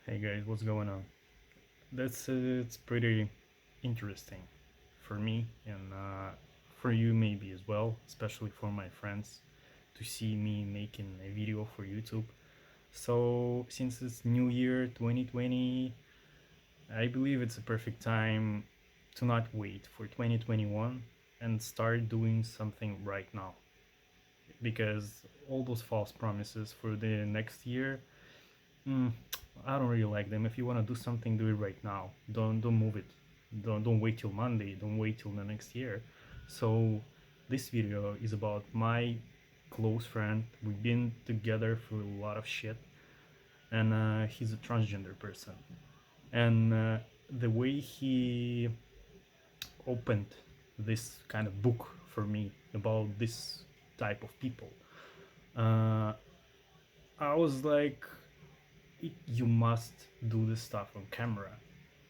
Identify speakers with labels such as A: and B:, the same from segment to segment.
A: Hey guys, what's going on? That's it's pretty interesting for me and for you maybe as well, especially for my friends to see me making a video for YouTube. So since it's New Year 2020, I believe it's a perfect time to not wait for 2021 and start doing something right now because all those false promises for the next year. Mm, I don't really like them. If you want to do something, do it right now. Don't move it. Don't wait till Monday. Don't wait till the next year. So this video is about my close friend. We've been together for a lot of shit, and he's a transgender person. And the way he opened this kind of book for me about this type of people, uh, I was like, you must do this stuff on camera.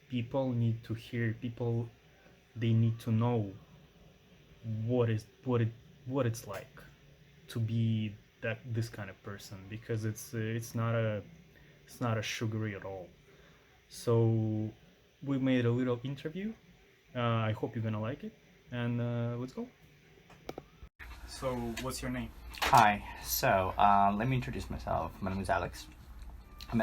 A: People need to hear. People, they need to know what it's like to be that this kind of person because it's not a sugary at all. So we made a little interview. I hope you're gonna like it, and let's go. So, what's your name?
B: Hi, let me introduce myself. My name is Alex.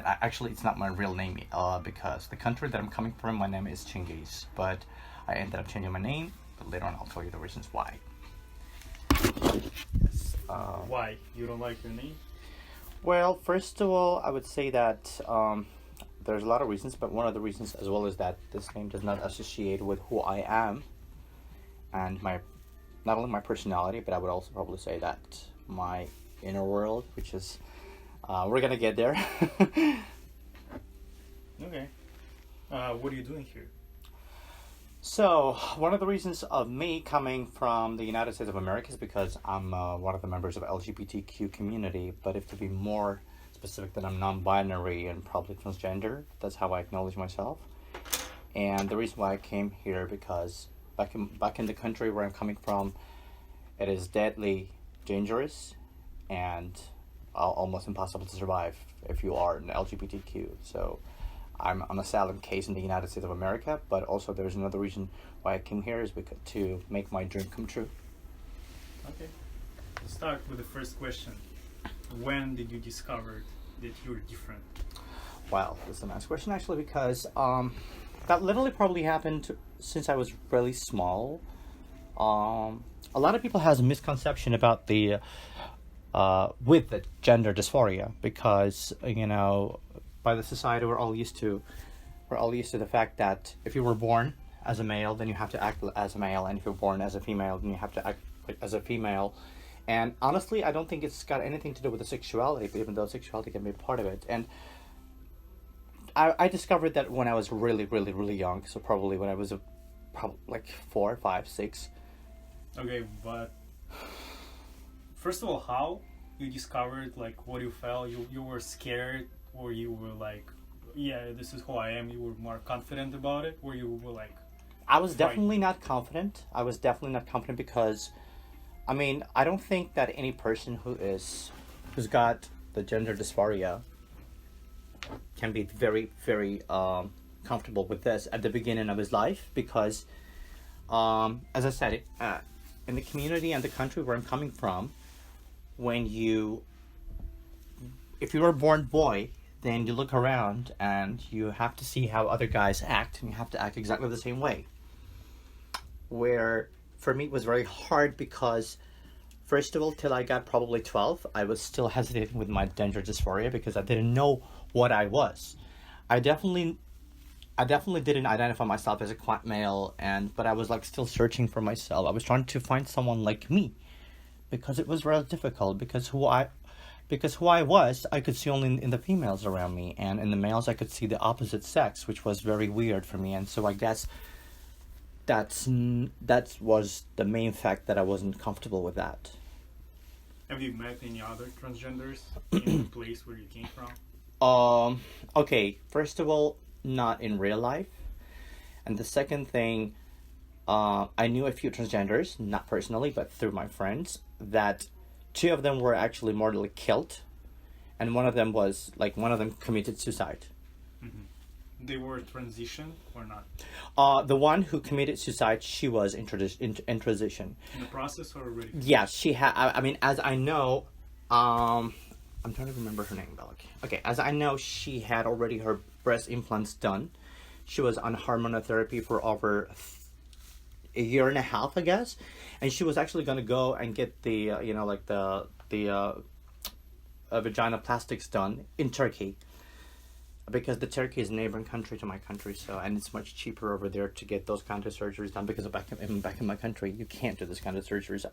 B: Actually, it's not my real name because the country that I'm coming from, my name is Chinggis, but I ended up changing my name, but later on I'll tell you the reasons why. Yes.
A: Why you don't like your name?
B: Well, first of all, I would say that there's a lot of reasons, but one of the reasons as well is that this name does not associate with who I am and not only my personality, but I would also probably say that my inner world, which is we're gonna get there.
A: Okay. What are you doing here?
B: So, one of the reasons of me coming from the United States of America is because I'm one of the members of LGBTQ community, but if to be more specific, that I'm non-binary and probably transgender. That's how I acknowledge myself. And the reason why I came here because back in the country where I'm coming from, it is deadly dangerous and almost impossible to survive if you are an LGBTQ. So I'm an asylum case in the United States of America, but also there's another reason why I came here is because to make my dream come true.
A: Okay. Let's start with the first question. When did you discover that you're different?
B: Wow, that's a nice question actually because that literally probably happened since I was really small. A lot of people has a misconception about the with the gender dysphoria because by the society we're all used to the fact that if you were born as a male then you have to act as a male, and if you're born as a female then you have to act as a female. And honestly, I don't think it's got anything to do with the sexuality, even though sexuality can be a part of it. And I discovered that when I was really, really, really young. So probably when I was probably like 4, 5, 6.
A: Okay, but first of all, how you discovered, like, what you felt? You were scared, or you were like, yeah, this is who I am. You were more confident about it, or you were like,
B: I was definitely not confident. I was definitely not confident because, I mean, I don't think that any person who's got the gender dysphoria can be very, very comfortable with this at the beginning of his life because, as I said, in the community and the country where I'm coming from, if you were born boy, then you look around and you have to see how other guys act, and you have to act exactly the same way. Where for me it was very hard because, first of all, till I got probably 12, I was still hesitating with my gender dysphoria because I didn't know what I was. I definitely didn't identify myself as a queer male, but I was like still searching for myself. I was trying to find someone like me because it was very difficult because who I was, I could see only in the females around me, and in the males I could see the opposite sex, which was very weird for me. And so I guess that was the main fact that I wasn't comfortable with that.
A: have you met any other transgenders in the place where you came from?
B: Okay, first of all, not in real life. And the second thing, I knew a few transgenders, not personally, but through my friends, that 2 of them were actually mortally killed. And one of them committed suicide.
A: They were transition or not?
B: The one who committed suicide, she was in transition.
A: In the process or already?
B: Yeah, she had. I mean, as I know, I'm trying to remember her name, Bellic. Okay, as I know, she had already her breast implants done. She was on hormonotherapy for over a year and a half, I guess, and she was actually gonna go and get the like the vagina plastics done in Turkey, because the Turkey is a neighboring country to my country, so, and it's much cheaper over there to get those kind of surgeries done, because back in my country you can't do this kind of surgeries,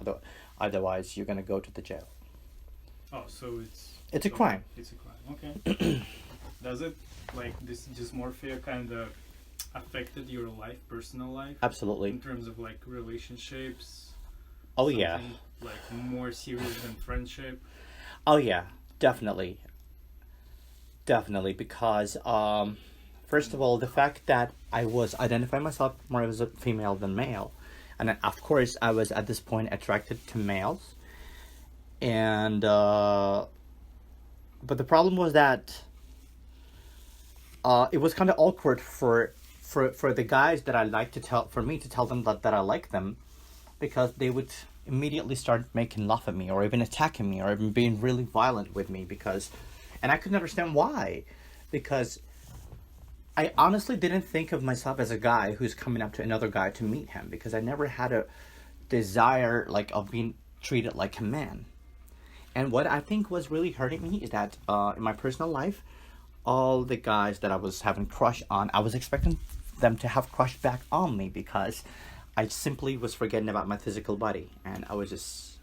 B: otherwise you're gonna go to the jail.
A: Oh, so
B: It's a crime.
A: It's a crime. Okay. Does it, like, this dysmorphia kind of affected your life, personal life,
B: Absolutely.
A: in terms of like relationships?
B: Oh yeah.
A: Something, like, more serious than friendship?
B: Oh yeah, definitely. Definitely, because first of all, the fact that I was identifying myself more as a female than male, and then of course I was at this point attracted to males, and but the problem was that it was kind of awkward for the guys that I like to tell, for me to tell them that I like them, because they would immediately start making love at me, or even attacking me, or even being really violent with me, because, and I couldn't understand why, because I honestly didn't think of myself as a guy who's coming up to another guy to meet him, because I never had a desire like of being treated like a man. And what I think was really hurting me is that in my personal life, all the guys that I was having crush on, I was expecting them to have crush back on me, because I simply was forgetting about my physical body, and I was just,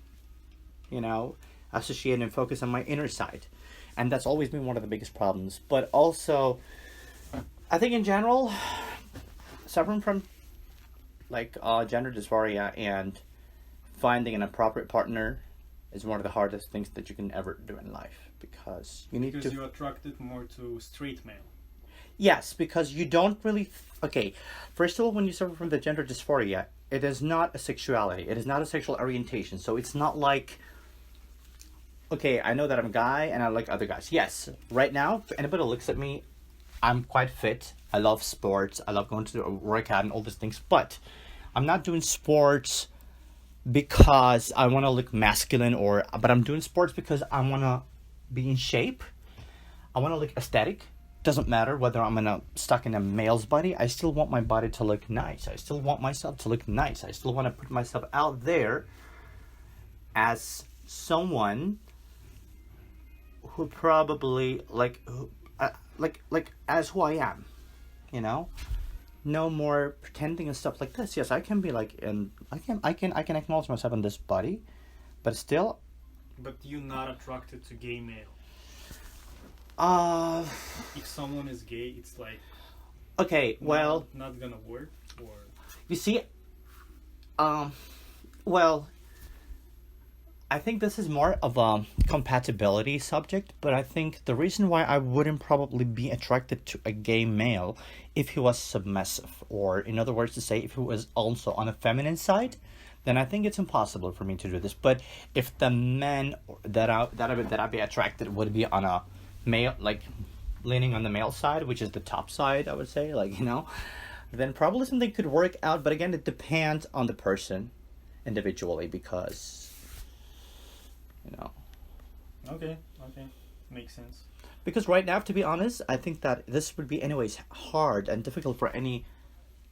B: associating and focus on my inner side. And that's always been one of the biggest problems. But also, I think in general, suffering from like gender dysphoria and finding an appropriate partner is one of the hardest things that you can ever do in life, because you need
A: Because
B: to.
A: you're attracted more to straight male.
B: Yes, because you don't really. Okay, first of all, when you suffer from the gender dysphoria, it is not a sexuality. It is not a sexual orientation. So it's not like, okay, I know that I'm a guy and I like other guys. Yes, right now, if anybody looks at me, I'm quite fit. I love sports. I love going to a workout and all these things. But I'm not doing sports because I want to look masculine, but I'm doing sports because I want to be in shape. I want to look aesthetic. Doesn't matter whether I'm stuck in a male's body. I still want my body to look nice. I still want myself to look nice. I still want to put myself out there as someone who probably as who I am, you know. No more pretending and stuff like this. Yes, I can be like, and I can acknowledge myself in this body, but still.
A: But you're not attracted to gay male.
B: Uh,
A: If someone is gay, it's like,
B: okay, well,
A: not gonna work, or
B: you see, well, I think this is more of a compatibility subject, but I think the reason why I wouldn't probably be attracted to a gay male if he was submissive, or in other words to say, if he was also on a feminine side, then I think it's impossible for me to do this. But if the men that I'd be attracted would be on a male, like leaning on the male side, which is the top side, I would say, then probably something could work out. But again, it depends on the person individually, because
A: okay, makes sense.
B: because right now, to be honest, I think that this would be anyways hard and difficult for any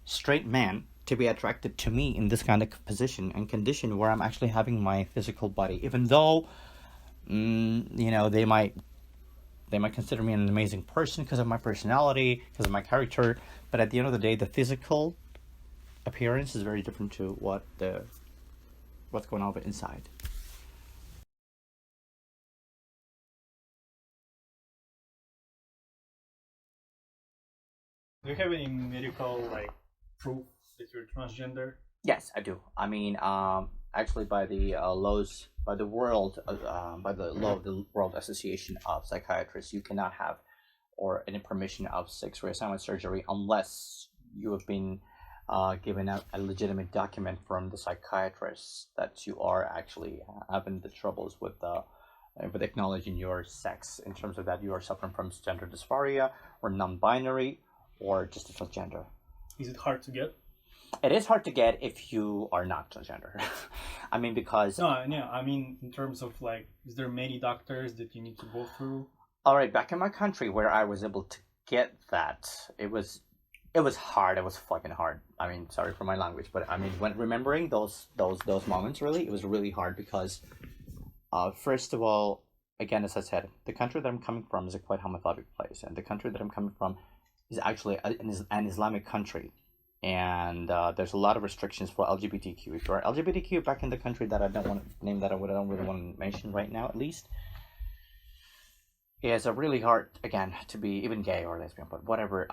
B: straight man to be attracted to me in this kind of position and condition where I'm actually having my physical body, even though they might consider me an amazing person because of my personality, because of my character, but at the end of the day, the physical appearance is very different to what's going on inside.
A: Do you have any medical proof that you're transgender?
B: Yes, I do. I mean, actually, by the law of the World Association of Psychiatrists, you cannot have or any permission of sex reassignment surgery unless you have been given a legitimate document from the psychiatrist that you are actually having the troubles with with acknowledging your sex in terms of that you are suffering from gender dysphoria or non-binary or just a transgender.
A: Is it hard to get?
B: It is hard to get if you are not transgender. I mean, because
A: No, yeah. I mean, in terms of like, is there many doctors that you need to go through?
B: all right, back in my country where I was able to get that, it was hard. It was fucking hard. I mean, sorry for my language, but I mean, when remembering those moments, really, it was really hard because, first of all, again, as I said, the country that I'm coming from is a quite homophobic place, and the country that I'm coming from is actually an Islamic country, and there's a lot of restrictions for LGBTQ. If you're LGBTQ back in the country that I don't want to name, that I don't really want to mention right now, at least, it's a really hard again to be even gay or lesbian, but whatever.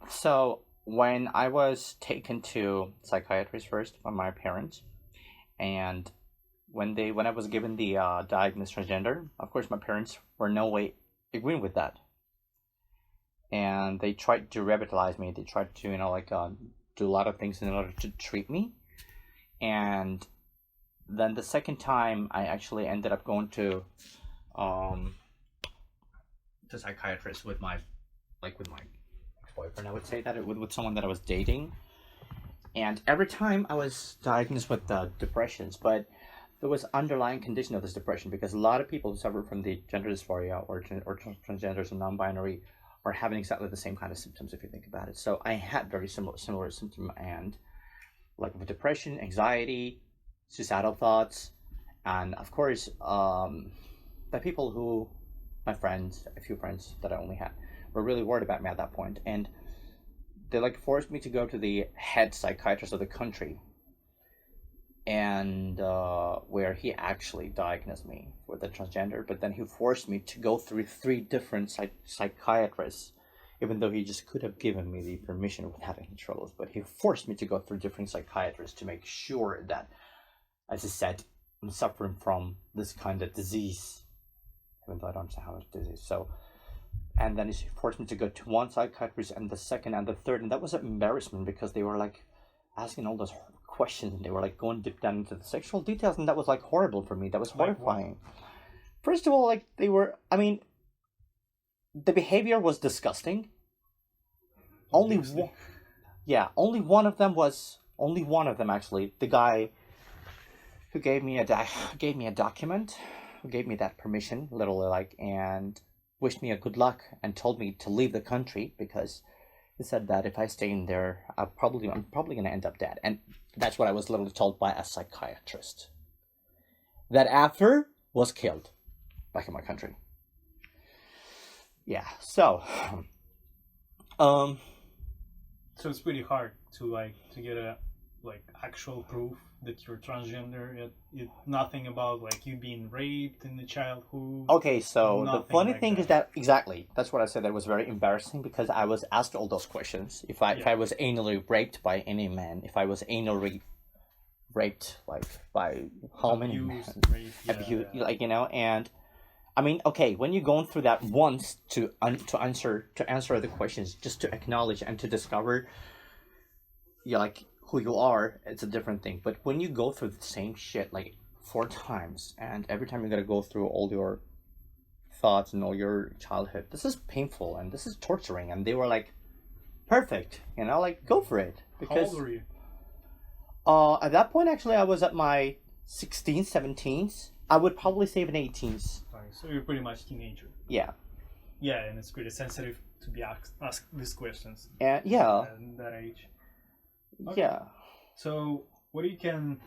B: So when I was taken to psychiatrist first by my parents, and when I was given the diagnosis transgender, of course my parents were no way agreeing with that, and they tried to revitalize me. They tried to do a lot of things in order to treat me, and then the second time I actually ended up going to um psychiatrist with my ex-boyfriend. I would say that with someone that I was dating, and every time I was diagnosed with depressions, but there was underlying condition of this depression because a lot of people who suffer from the gender dysphoria or transgenders and non-binary are having exactly the same kind of symptoms if you think about it. So I had very similar symptom, and like with depression, anxiety, suicidal thoughts, and of course the people who my friends, a few friends that I only had, were really worried about me at that point, and they forced me to go to the head psychiatrist of the country, and where he actually diagnosed me with a transgender, but then he forced me to go through three different psychiatrists, even though he just could have given me the permission without any troubles, but he forced me to go through different psychiatrists to make sure that, as I said, I'm suffering from this kind of disease, even though I don't understand how it's disease. So, and then he forced me to go to one psychiatrist and the second and the third, and that was an embarrassment because they were asking all those questions, and they were going deep down into the sexual details, and that was horrible for me. That was horrifying. First of all, they were, I mean, the behavior was disgusting. Only one of them actually, the guy who gave me a document, who gave me that permission, literally, and wished me a good luck and told me to leave the country because he said that if I stay in there, I'm probably gonna end up dead. And that's what I was literally told by a psychiatrist. That after was killed back in my country. Yeah. So,
A: So it's pretty hard to get a actual proof that you're transgender. Nothing about you being raped in the childhood.
B: Okay, so the funny thing is
A: that.
B: that exactly that's what I said. That was very embarrassing because I was asked all those questions. If I was anally raped by any man, if I was anally raped by how many men, and I mean, okay, when you're going through that once to answer the questions, just to acknowledge and to discover, who you are, it's a different thing. But when you go through the same shit 4 times, and every time you gotta go through all your thoughts and all your childhood, this is painful and this is torturing. And they were perfect, go for it. Because,
A: how old were you?
B: At that point, actually, I was at my 16th, 17th. I would probably say even 18th.
A: So you're pretty much teenager.
B: Yeah.
A: Yeah, and it's pretty sensitive to be asked these questions.
B: And
A: at that age. Okay.
B: Yeah.
A: So what you can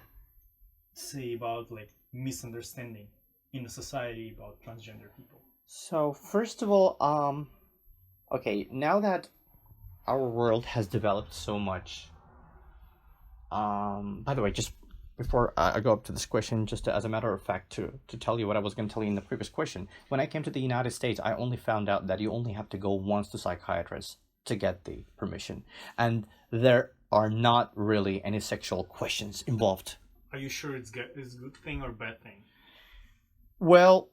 A: say about misunderstanding in the society about transgender people?
B: So first of all, okay, now that our world has developed so much, by the way, just before I go up to this question, just as a matter of fact, to tell you what I was going to tell you in the previous question, when I came to the United States, I only found out that you only have to go once to psychiatrists to get the permission, and there are not really any sexual questions involved.
A: Are you sure it's a good thing or bad thing?
B: Well,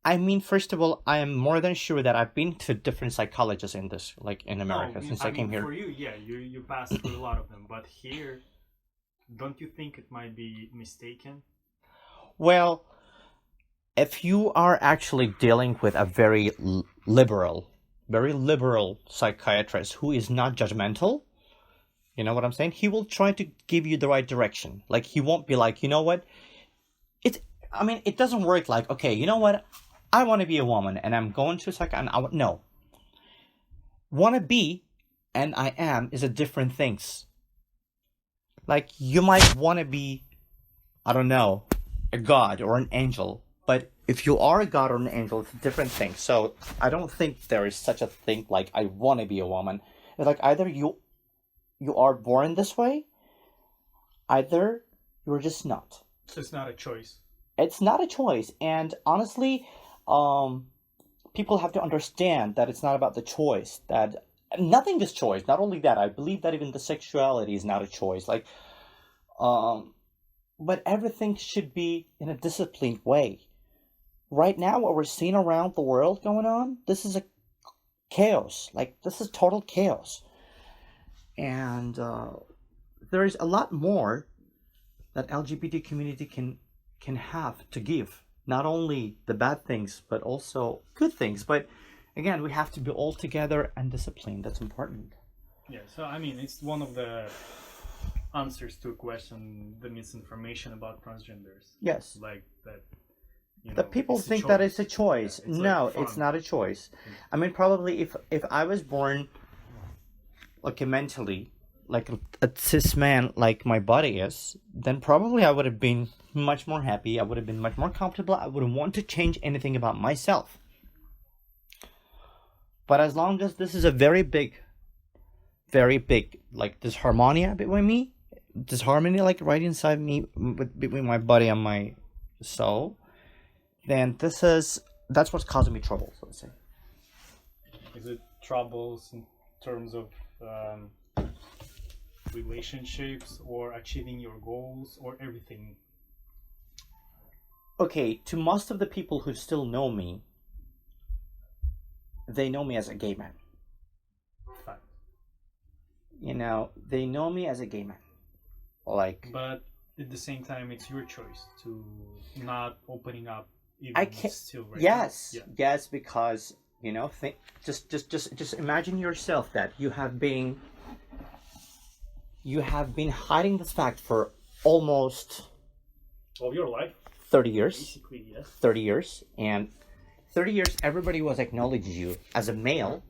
B: I mean, first of all, I am more than sure that I've been to different psychologists in this, in America, since I came here.
A: For you, yeah, you passed through a lot of them, but here, don't you think it might be mistaken?
B: Well, if you are actually dealing with a very liberal psychiatrist who is not judgmental, you know what I'm saying? He will try to give you the right direction. Like, he won't be like, you know what? It doesn't work like, okay, you know what? I want to be a woman and I'm going to a psychiatrist. No. Want to be and I am is a different things. Like, you might want to be, I don't know, a god or an angel. But if you are a god or an angel, it's a different thing. So I don't think there is such a thing like, I want to be a woman. It's like, either you are born this way, either you're just not.
A: So it's not a choice.
B: It's not a choice. And honestly, people have to understand that it's not about the choice. That nothing is choice. Not only that, I believe that even the sexuality is not a choice. Like, but everything should be in a disciplined way. Right now, what we're seeing around the world going on, this is a chaos. Like, this is total chaos. And there is a lot more that LGBT community can have to give. Not only the bad things, but also good things. But again, we have to be all together and disciplined. That's important.
A: Yeah, so I mean, it's one of the answers to a question, the misinformation about transgenders.
B: Yes.
A: Like that,
B: The people think that it's a choice.
A: Yeah, it's
B: no,
A: like
B: it's not a choice. I mean, probably if I was born, like, mentally, like a cis man, like my body is, then probably I would have been much more happy. I would have been much more comfortable. I wouldn't want to change anything about myself. But as long as this is a very big, like, disharmonia between me, disharmony, like, right inside me, between my body and my soul, then that's what's causing me trouble, so to say.
A: Is it troubles in terms of relationships or achieving your goals or everything?
B: Okay, to most of the people who still know me, they know me as a gay man.
A: Fact.
B: You know, they know me as a gay man. Like,
A: but at the same time, it's your choice to not opening up. Even
B: I can't.
A: Still right
B: Yes,
A: now. Yeah.
B: yes, because, you know, just imagine yourself that you have been hiding this fact for almost
A: All your life.
B: 30 years.
A: Basically, yes.
B: 30 years, and 30 years, everybody was acknowledging you as a male.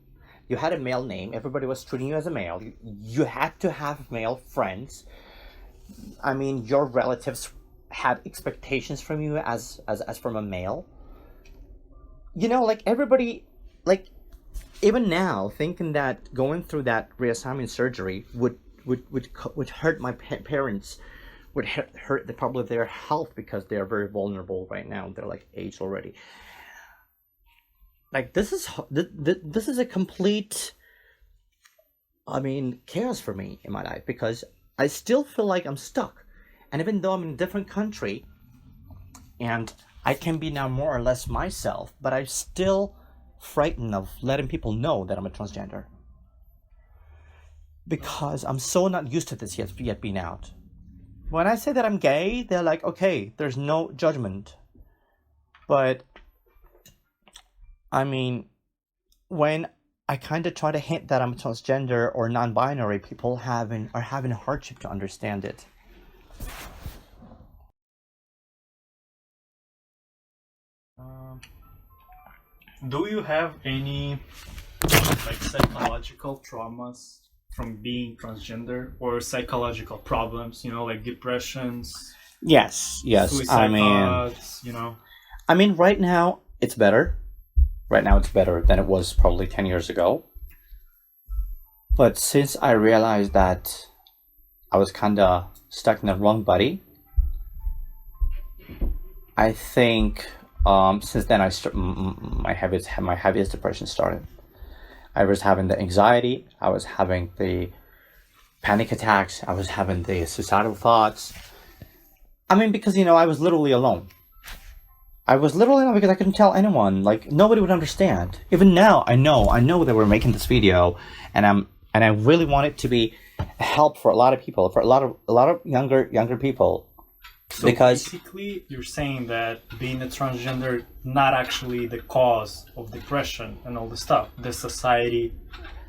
B: You had a male name. Everybody was treating you as a male. You had to have male friends. I mean, your relatives had expectations from you as from a male. You know, like, everybody, like, even now, thinking that going through that reassignment surgery would hurt my parents, would hurt probably their health, because they are very vulnerable right now. They're like aged already. Like, this is a complete, I mean, chaos for me in my life, because I still feel like I'm stuck. And even though I'm in a different country and I can be now more or less myself, but I'm still frightened of letting people know that I'm a transgender. Because I'm so not used to this yet being out. When I say that I'm gay, they're like, okay, there's no judgment. But, I mean, when I kind of try to hint that I'm transgender or non-binary, people are having a hardship to understand it.
A: Do you have any like psychological traumas from being transgender, or psychological problems? You know, like depressions.
B: Yes.
A: Suicide thoughts. You know.
B: I mean, right now it's better. Right now it's better than it was probably 10 years ago. But since I realized that I was kind of stuck in the wrong body, I think since then my heaviest depression started. I was having the anxiety, I was having the panic attacks, I was having the suicidal thoughts. I mean, because, you know, I was literally alone. Because I couldn't tell anyone. Like, nobody would understand. Even now, I know that we're making this video, and I really want it to be a help for a lot of people, for a lot of younger people.
A: So
B: because
A: basically, you're saying that being a transgender not actually the cause of depression and all the stuff. The society,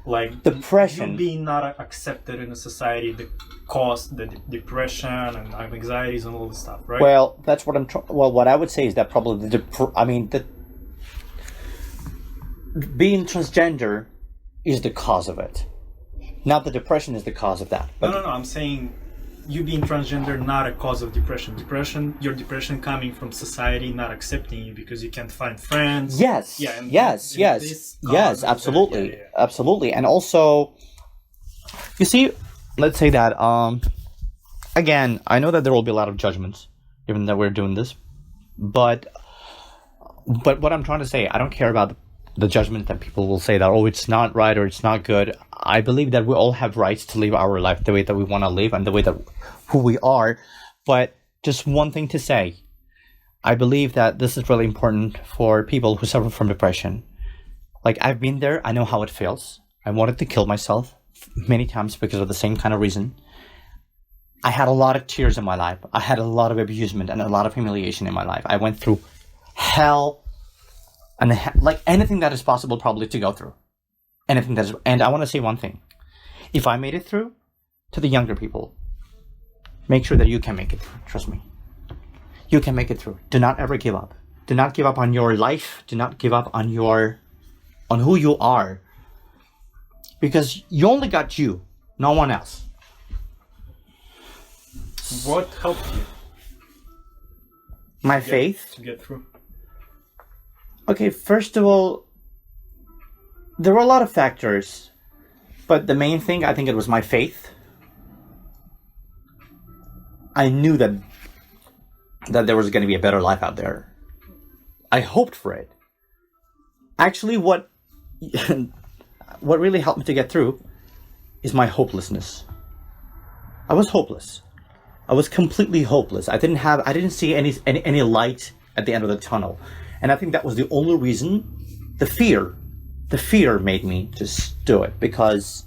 A: like
B: depression.
A: you being not accepted in a society, the cause the depression and anxieties and all the stuff, right?
B: Well, that's what well, what I would say is that probably the being transgender is the cause of it. Not the depression is the cause of that. But
A: No. I'm saying you being transgender not a cause of depression. Your depression coming from society not accepting you because you can't find friends.
B: yes,
A: Yeah. And
B: yes, absolutely, absolutely. And also, you see, let's say that again, I know that there will be a lot of judgments given that we're doing this, but what I'm trying to say, I don't care about the judgment that people will say that, oh, it's not right or it's not good. I believe that we all have rights to live our life the way that we want to live and the way that who we are. But just one thing to say, I believe that this is really important for people who suffer from depression. Like, I've been there. I know how it feels. I wanted to kill myself many times because of the same kind of reason. I had a lot of tears in my life. I had a lot of abusement and a lot of humiliation in my life. I went through hell and like anything that is possible probably to go through. Anything that is, and I want to say one thing. If I made it through, to the younger people, make sure that you can make it through. Trust me. You can make it through. Do not ever give up. Do not give up on your life. Do not give up on who you are. Because you only got you, no one else.
A: What helped you
B: My faith.
A: to get through?
B: Okay, first of all, there were a lot of factors, but the main thing, I think it was my faith. I knew that there was going to be a better life out there. I hoped for it. Actually, what really helped me to get through is my hopelessness. I was hopeless. I was completely hopeless. I didn't see any light at the end of the tunnel. And I think that was the only reason, the fear made me just do it. Because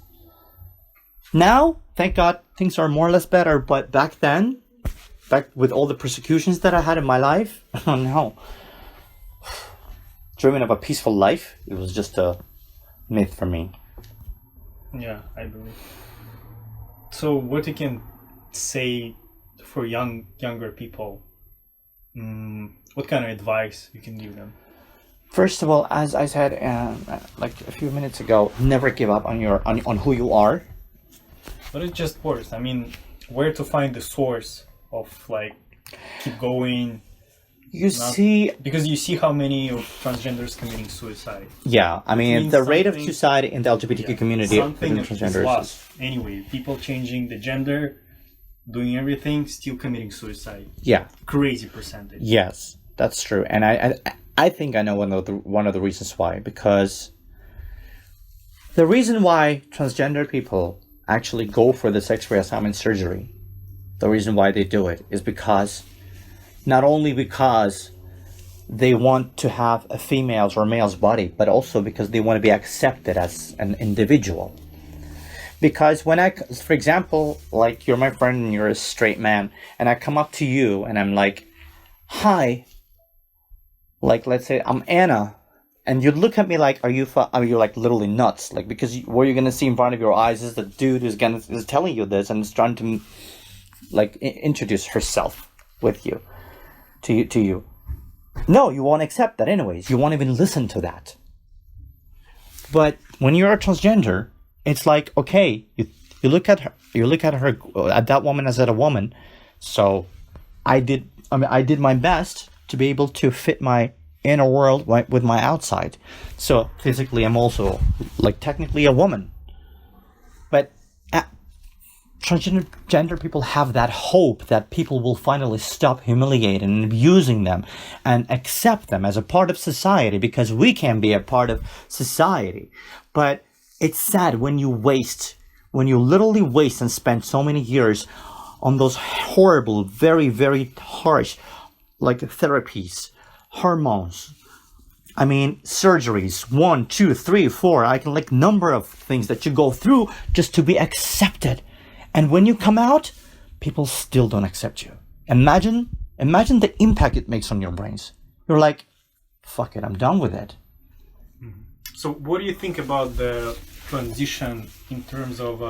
B: now, thank God, things are more or less better. But back then, with all the persecutions that I had in my life, oh no. Dreaming of a peaceful life, it was just a myth for me.
A: Yeah, I believe. So what you can say for younger people, what kind of advice you can give them?
B: First of all, as I said like a few minutes ago, never give up on who you are.
A: But it's just worse. I mean, where to find the source of like keep going? Because you see how many of transgenders committing suicide.
B: Yeah, I mean the rate of suicide in the LGBTQ community
A: something
B: within transgenders
A: is lost. Anyway, people changing the gender, doing everything, still committing suicide.
B: Yeah,
A: crazy percentage.
B: Yes, that's true, and I think I know one of the reasons why. Because the reason why transgender people actually go for the sex reassignment surgery, the reason why they do it is because not only because they want to have a female's or male's body, but also because they want to be accepted as an individual. Because when for example, like you're my friend and you're a straight man, and I come up to you and I'm like, hi, like let's say I'm Anna, and you look at me like, are you like literally nuts? Like, because what you're gonna see in front of your eyes is the dude who's is telling you this and is trying to like introduce herself with you. To you. No, you won't accept that anyways. You won't even listen to that. But when you're a transgender, it's like, okay, you look at that woman as a woman. So I did my best to be able to fit my inner world with my outside. So physically I'm also like technically a woman. But transgender people have that hope that people will finally stop humiliating and abusing them and accept them as a part of society, because we can be a part of society. But it's sad when you literally waste and spend so many years on those horrible, very, very harsh, like therapies, hormones. I mean, surgeries, 1, 2, 3, 4, I can like number of things that you go through just to be accepted. And when you come out, people still don't accept you. imagine the impact it makes on your brains. You're like, fuck it, I'm done with it.
A: So what do you think about the transition in terms of,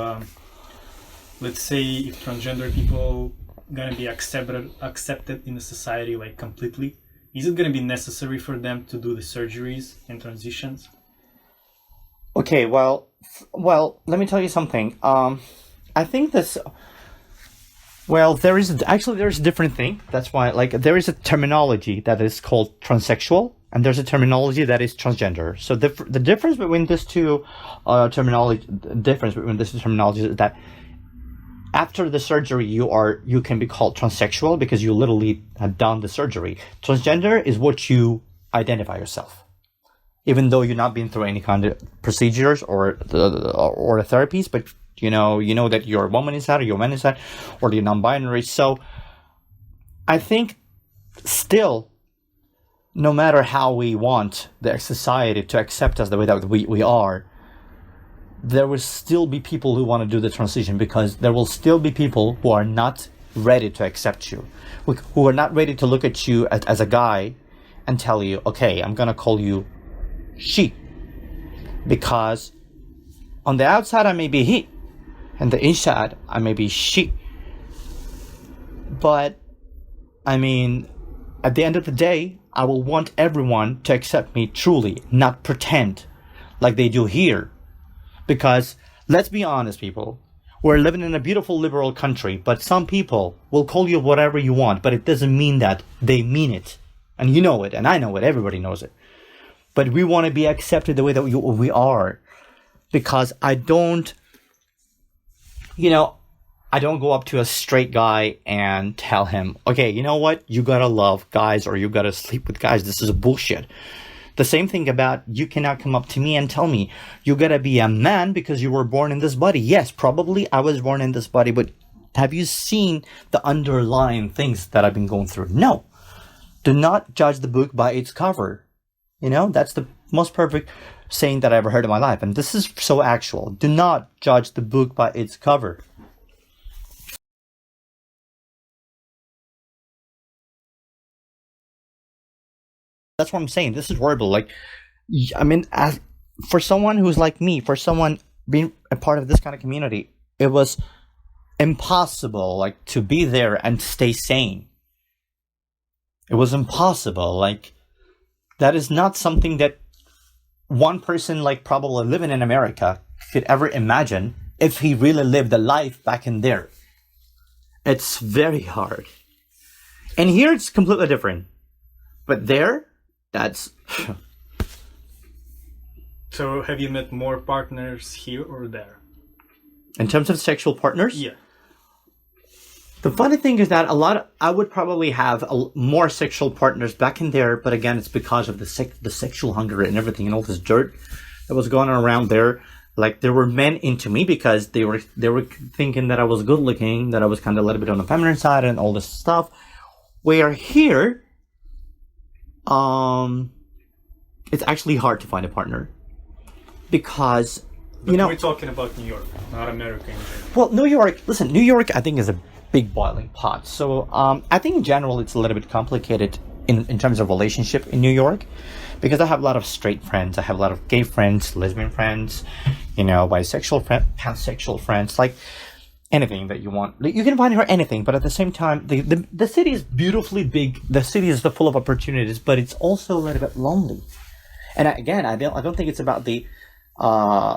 A: let's say, if transgender people gonna be accepted in the society like completely? Is it gonna be necessary for them to do the surgeries and transitions?
B: Okay, well, let me tell you something. I think this. Well, there's a different thing. That's why, like, there is a terminology that is called transsexual, and there's a terminology that is transgender. So the difference between these two terminologies is that after the surgery, you can be called transsexual because you literally have done the surgery. Transgender is what you identify yourself, even though you're not been through any kind of procedures or the therapies, but you know that you're a woman inside or you're a man inside or you're non-binary. So I think still, no matter how we want the society to accept us the way that we are, there will still be people who want to do the transition, because there will still be people who are not ready to accept you, who are not ready to look at you as a guy and tell you, okay, I'm going to call you she, because on the outside I may be he, and the inside I may be she. But I mean, at the end of the day, I will want everyone to accept me truly, not pretend like they do here. Because let's be honest, people, we're living in a beautiful liberal country, but some people will call you whatever you want, but it doesn't mean that they mean it. And you know it, and I know it, everybody knows it. But we want to be accepted the way that we are. Because I don't go up to a straight guy and tell him, okay, you know what? You gotta love guys or you gotta sleep with guys. This is bullshit. The same thing about, you cannot come up to me and tell me you gotta be a man because you were born in this body. Yes, probably I was born in this body, but have you seen the underlying things that I've been going through? No. Do not judge the book by its cover. That's the most perfect saying that I ever heard in my life. And this is so actual. Do not judge the book by its cover. That's what I'm saying. This is horrible. Like, I mean, for someone who's like me, for someone being a part of this kind of community, it was impossible, like, to be there and stay sane. It was impossible. Like, that is not something that one person, like, probably living in America could ever imagine if he really lived a life back in there. It's very hard. And here it's completely different. But there, that's...
A: So have you met more partners here or there?
B: In terms of sexual partners?
A: Yeah.
B: The funny thing is that I would probably have more sexual partners back in there, but again, it's because of the sexual hunger and everything and all this dirt that was going on around there. Like, there were men into me because they were thinking that I was good looking, that I was kind of a little bit on the feminine side and all this stuff. Where here, it's actually hard to find a partner because,
A: but we're talking about New York, not America in general.
B: Well, New York, I think, is a big boiling pot. So I think in general it's a little bit complicated in terms of relationship in New York, because I have a lot of straight friends, I have a lot of gay friends, lesbian friends, bisexual friends, pansexual friends, like anything that you want. You can find her anything, but at the same time, the city is beautifully big. The city is full of opportunities, but it's also a little bit lonely. And again, I don't think it's about the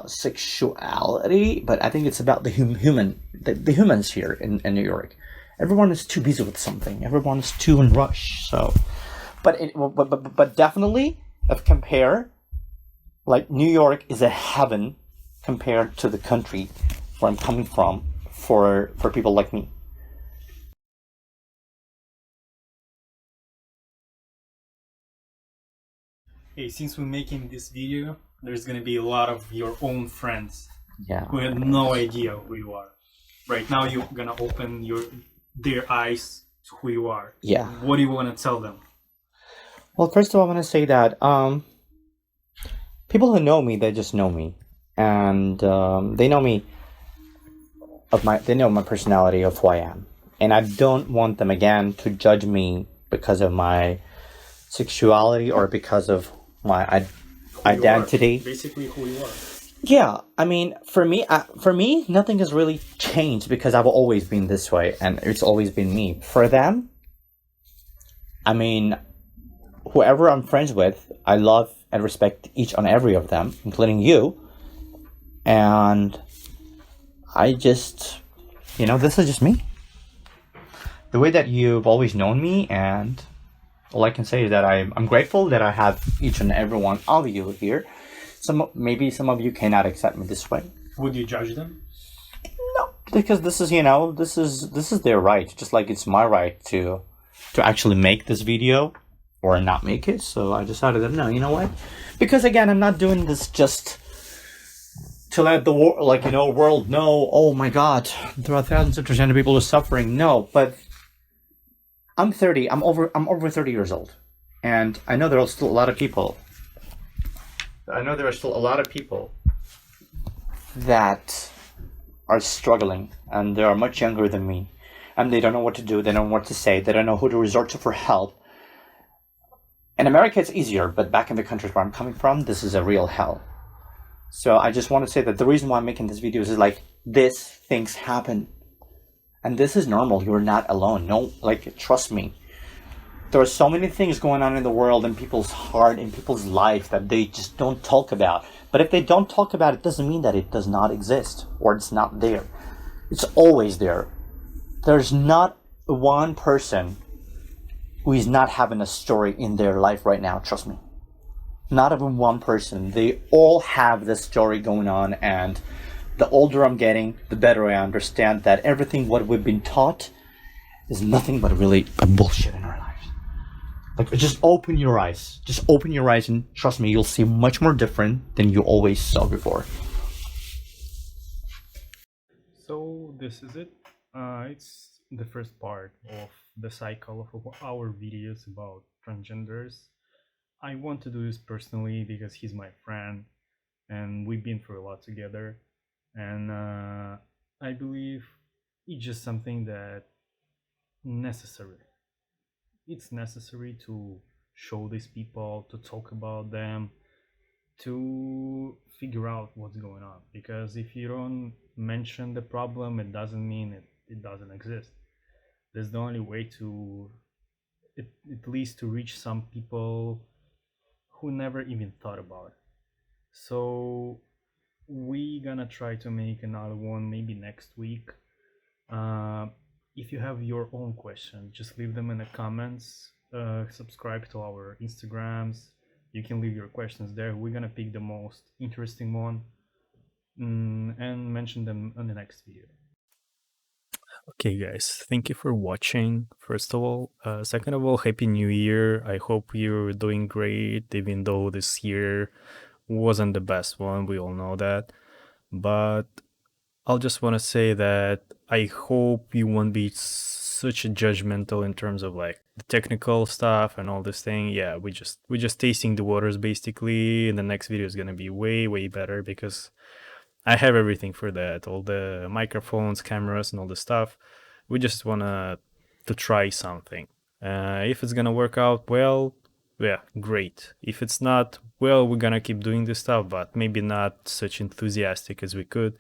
B: sexuality, but I think it's about the humans here in New York. Everyone is too busy with something. Everyone is too in rush. So, but definitely, if compare, like, New York is a heaven compared to the country where I'm coming from for people like me.
A: Hey, since we're making this video, there's gonna be a lot of your own friends who have no idea who you are. Right now, you're gonna open their eyes to who you are.
B: Yeah.
A: What do you want to tell them?
B: Well, first of all, I want to say that people who know me, they just know me, and they know me they know my personality of who I am, And I don't want them again to judge me because of my sexuality or because of my identity.
A: Basically who you are.
B: Yeah, I mean, for me, nothing has really changed because I've always been this way, and it's always been me. For them, I mean, whoever I'm friends with, I love and respect each and every of them, including you. And I just, this is just me. The way that you've always known me, and all I can say is that I'm grateful that I have each and every one of you here. Maybe some of you cannot accept me this way.
A: Would you judge them?
B: No, because this is this is their right, just like it's my right to actually make this video or not make it. So I decided that no, you know what? Because again, I'm not doing this just to let the world know. Oh my God, there are thousands of transgender people who are suffering. No, but I'm 30. I'm over 30 years old, and I know there are still a lot of people. That are struggling, and they are much younger than me, and they don't know what to do. They don't know what to say. They don't know who to resort to for help. In America, it's easier, but back in the countries where I'm coming from, this is a real hell. So I just want to say that the reason why I'm making this video is like this things happen, and this is normal. You're not alone. No, trust me. There are so many things going on in the world, in people's heart, in people's life that they just don't talk about. But if they don't talk about it, doesn't mean that it does not exist or it's not there. It's always there. There's not one person who is not having a story in their life right now, trust me. Not even one person. They all have this story going on, and the older I'm getting, the better I understand that everything what we've been taught is nothing but really a bullshit in our lives. Just open your eyes. Just open your eyes and trust me, you'll see much more different than you always saw before.
A: So this is it. It's the first part of the cycle of our videos about transgenders. I want to do this personally because he's my friend and we've been through a lot together. And I believe it's just something that necessary. It's necessary to show these people, to talk about them, to figure out what's going on. Because if you don't mention the problem, it doesn't mean it doesn't exist. That's the only way to, at least to reach some people who never even thought about it. So we gonna try to make another one maybe next week. If you have your own question, just leave them in the comments. Subscribe to our Instagrams. You can leave your questions there. We're gonna pick the most interesting one and mention them on the next video. Okay, guys, thank you for watching. First of all, second of all, Happy New Year. I hope you're doing great, even though this year wasn't the best one. We all know that. But I'll just want to say that I hope you won't be such a judgmental in terms of like the technical stuff and all this thing. Yeah, we're just tasting the waters basically. And the next video is gonna be way better because I have everything for that, all the microphones, cameras, and all the stuff. We just wanna to try something. If it's gonna work out well, yeah, great. If it's not, well, we're gonna keep doing this stuff, but maybe not such enthusiastic as we could.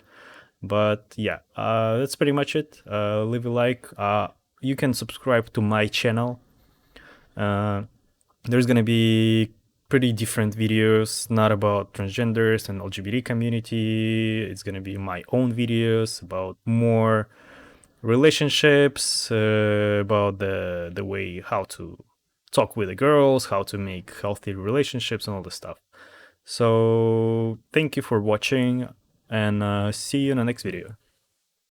A: But yeah, that's pretty much it. Leave a like. You can subscribe to my channel. There's gonna be pretty different videos, not about transgenders and LGBT community. It's gonna be my own videos about more relationships, about the way how to talk with the girls, how to make healthy relationships and all this stuff. So thank you for watching and see you in the next video.